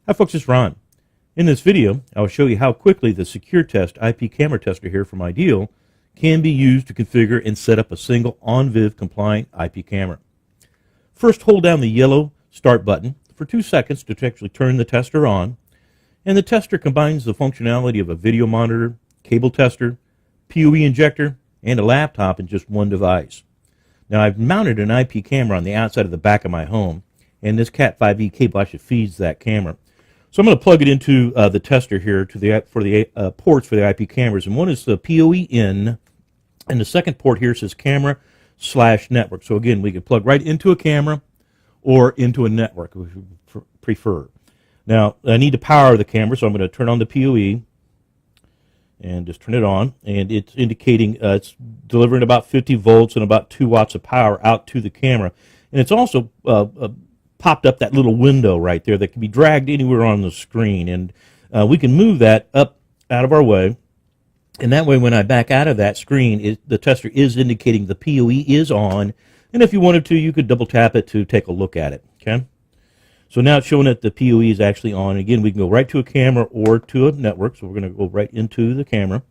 Hi folks, it's Ron. In this video, I'll show you how quickly the SecuriTest IP camera tester here from IDEAL can be used to configure and set up a single ONVIF compliant IP camera. First, hold down the yellow start button for 2 seconds to actually turn the tester on, and the tester combines the functionality of a video monitor, cable tester, PoE injector, and a laptop in just one device. Now, I've mounted an IP camera on the outside of the back of my home, and this Cat5e cable actually feeds that camera. So I'm going to plug it into the tester here for the ports for the IP cameras, and one is the PoE in, and the second port here says camera/network. So again, we can plug right into a camera or into a network, which we prefer. Now, I need to power the camera, so I'm going to turn on the PoE and just turn it on, and it's indicating it's delivering about 50 volts and about 2 watts of power out to the camera. And it's also popped up that little window right there that can be dragged anywhere on the screen, and we can move that up out of our way, and that way when I back out of that screen, the tester is indicating the PoE is on, and if you wanted to, you could double tap it to take a look at it. Okay, so now it's showing that the PoE is actually on. Again, we can go right to a camera or to a network, so we're going to go right into the camera.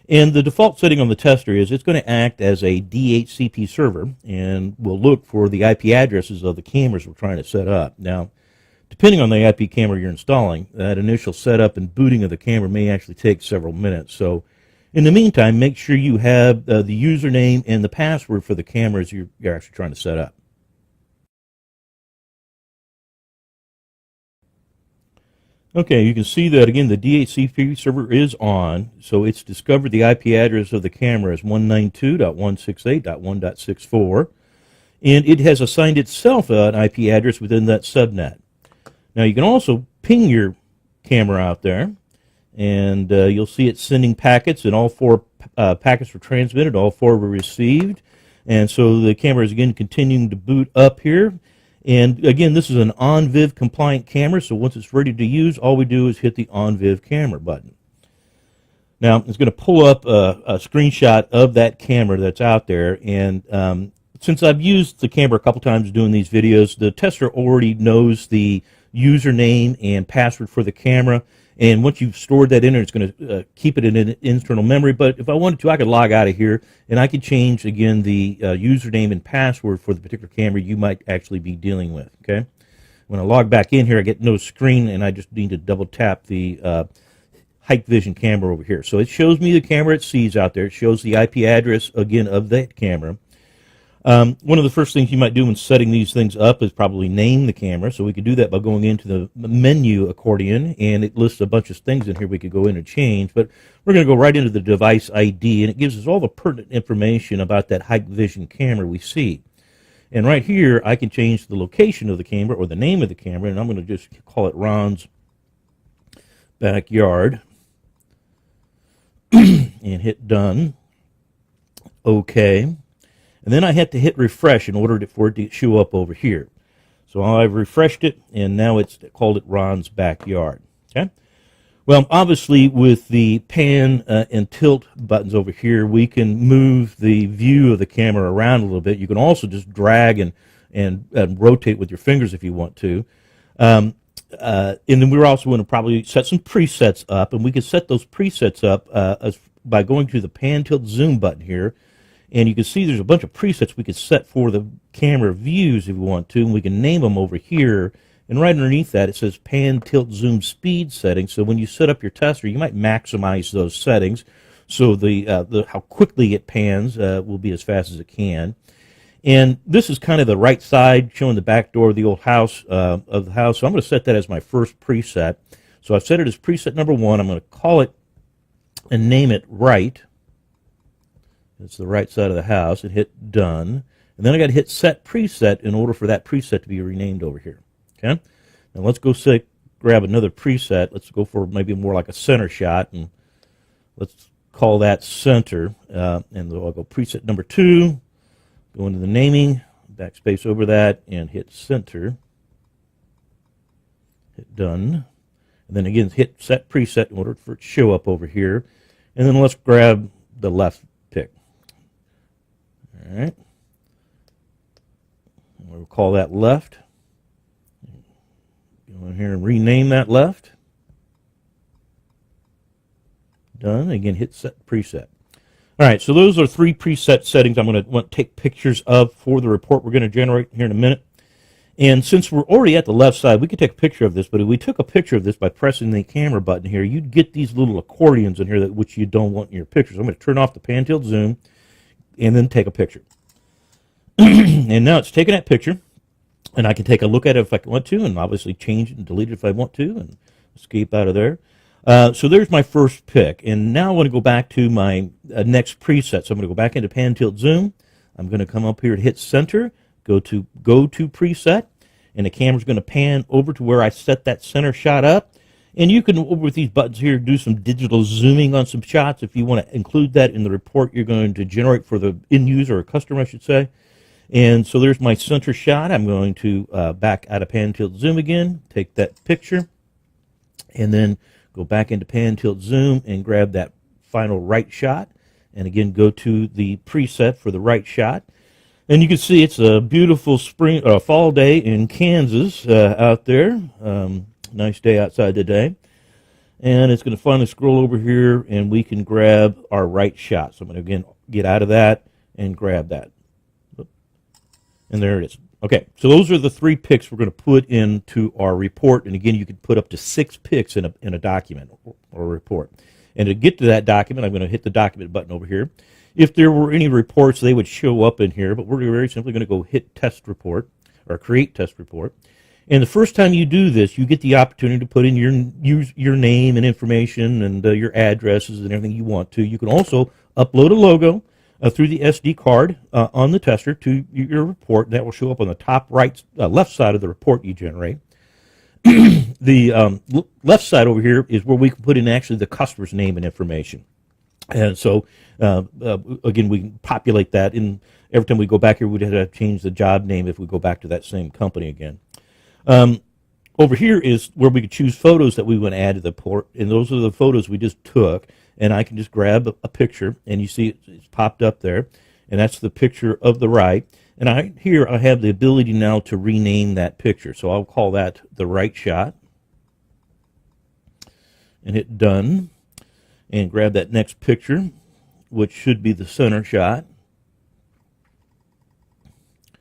And the default setting on the tester is it's going to act as a DHCP server, and we'll look for the IP addresses of the cameras we're trying to set up. Now, depending on the IP camera you're installing, that initial setup and booting of the camera may actually take several minutes. So in the meantime, make sure you have the username and the password for the cameras you're actually trying to set up. Okay, you can see that, again, the DHCP server is on, so it's discovered the IP address of the camera as 192.168.1.64, and it has assigned itself an IP address within that subnet. Now, you can also ping your camera out there, and you'll see it sending packets, and all 4 packets were transmitted, all 4 were received, and so the camera is, again, continuing to boot up here. And again, this is an ONVIF compliant camera, so once it's ready to use, all we do is hit the ONVIF camera button. Now, it's going to pull up a screenshot of that camera that's out there, and since I've used the camera a couple times doing these videos, the tester already knows the username and password for the camera, and once you've stored that in there, it's going to keep it in an internal memory. But if I wanted to, I could log out of here, and I could change, again, the username and password for the particular camera you might actually be dealing with. Okay, when I log back in here, I get no screen, and I just need to double tap the Hikvision camera over here. So it shows me the camera it sees out there. It shows the IP address, again, of that camera. One of the first things you might do when setting these things up is probably name the camera. So we could do that by going into the menu accordion, and it lists a bunch of things in here we could go in and change. But we're going to go right into the device ID, and it gives us all the pertinent information about that Hikvision camera we see. And right here, I can change the location of the camera or the name of the camera, and I'm going to just call it Ron's Backyard and hit done. Okay. And then I had to hit refresh in order for it to show up over here. So I've refreshed it, and now it's called it Ron's Backyard. Okay. Well, obviously, with the pan and tilt buttons over here, we can move the view of the camera around a little bit. You can also just drag and rotate with your fingers if you want to. And then we're also going to probably set some presets up, and we can set those presets up by going to the pan, tilt, zoom button here. And you can see there's a bunch of presets we could set for the camera views if we want to, and we can name them over here. And right underneath that, it says pan, tilt, zoom, speed settings. So when you set up your tester, you might maximize those settings, so how quickly it pans will be as fast as it can. And this is kind of the right side, showing the back door of the old house So I'm going to set that as my first preset. So I've set it as preset number 1. I'm going to call it and name it right. It's the right side of the house, and hit done. And then I got to hit set preset in order for that preset to be renamed over here. Okay. Now let's go grab another preset. Let's go for maybe more like a center shot, and let's call that center. And I'll go preset number 2. Go into the naming, backspace over that, and hit center. Hit done. And then again, hit set preset in order for it to show up over here. And then let's grab the left pick. All right. We'll call that left. Go Go here and rename that left. Done. Again, hit set preset. All right, so those are 3 preset settings I'm going to want to take pictures of for the report we're going to generate here in a minute. And since we're already at the left side, we could take a picture of this, but if we took a picture of this by pressing the camera button here, you'd get these little accordions in here which you don't want in your pictures. I'm going to turn off the pan tilt zoom and then take a picture. And now it's taking that picture, and I can take a look at it if I want to, and obviously change it and delete it if I want to, and escape out of there. So there's my first pick, and now I want to go back to my next preset. So I'm going to go back into pan tilt zoom. I'm going to come up here and hit center, go to preset, and the camera's going to pan over to where I set that center shot up. And you can, over with these buttons here, do some digital zooming on some shots if you want to include that in the report you're going to generate for the end user or customer, I should say. And so there's my center shot. I'm going to back out of pan tilt zoom again, take that picture, and then go back into pan tilt zoom and grab that final right shot. And again, go to the preset for the right shot. And you can see it's a beautiful fall day in Kansas out there. Nice day outside today. And it's going to finally scroll over here, and we can grab our right shot. So I'm going to, again, get out of that and grab that. And there it is. Okay, so those are the 3 pics we're going to put into our report. And again, you can put up to 6 pics in a document or a report. And to get to that document, I'm going to hit the document button over here. If there were any reports, they would show up in here, but we're very simply going to go hit test report or create test report. And the first time you do this, you get the opportunity to put in your name and information and your addresses and everything you want to. You can also upload a logo through the SD card on the tester to your report. That will show up on the top left side of the report you generate. The left side over here is where we can put in actually the customer's name and information. And so, again, we can populate that. And every time we go back here, we'd have to change the job name if we go back to that same company again. Over here is where we could choose photos that we want to add to the report. And those are the photos we just took. And I can just grab a picture, and you see it's popped up there. And that's the picture of the right. And here I have the ability now to rename that picture. So I'll call that the right shot. And hit done. And grab that next picture, which should be the center shot.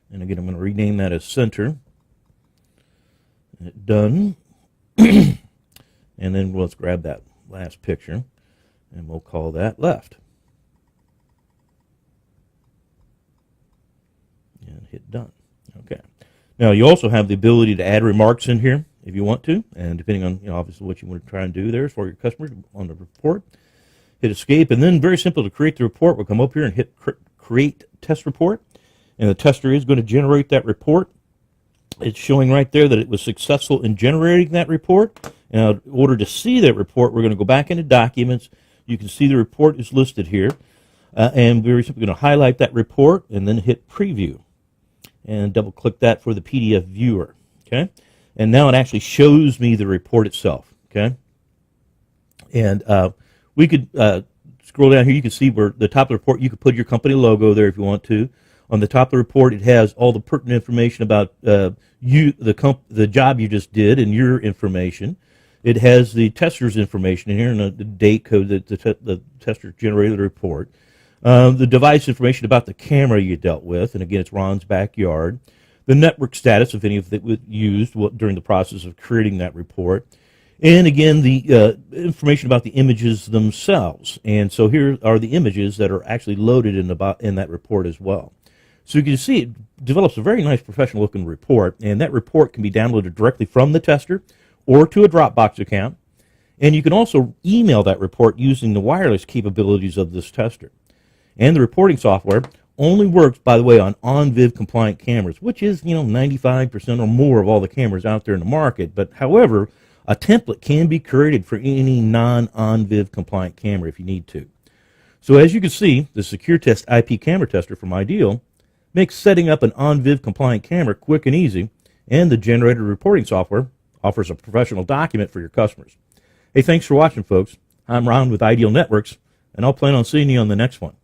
And again, I'm going to rename that as center. And hit done. And then let's grab that last picture, and we'll call that left. And hit done. Okay. Now you also have the ability to add remarks in here if you want to, and depending on obviously what you want to try and do there for your customers on the report. Hit escape, and then very simple to create the report. We'll come up here and hit create test report, and the tester is going to generate that report. It's showing right there that it was successful in generating that report. Now, in order to see that report, we're going to go back into documents. You can see the report is listed here, and we're simply going to highlight that report and then hit preview and double click that for the PDF viewer. Okay, and now it actually shows me the report itself. Okay, and we could scroll down here. You can see where the top of the report, you could put your company logo there if you want to. On the top of the report, it has all the pertinent information about the job you just did and your information. It has the tester's information in here and the date code that the tester generated the report. The device information about the camera you dealt with, and again, it's Ron's backyard. The network status, if any of it was used during the process of creating that report. And again, the information about the images themselves. And so here are the images that are actually loaded in that report as well. So you can see it develops a very nice professional looking report, and that report can be downloaded directly from the tester or to a Dropbox account. And you can also email that report using the wireless capabilities of this tester. And the reporting software only works, by the way, on ONVIF compliant cameras, which is 95% or more of all the cameras out there in the market. But however, a template can be created for any non-ONVIF compliant camera if you need to. So as you can see, the SecuriTest IP camera tester from IDEAL makes setting up an ONVIF compliant camera quick and easy, and the generated reporting software offers a professional document for your customers. Hey, thanks for watching, folks. I'm Ron with IDEAL Networks, and I'll plan on seeing you on the next one.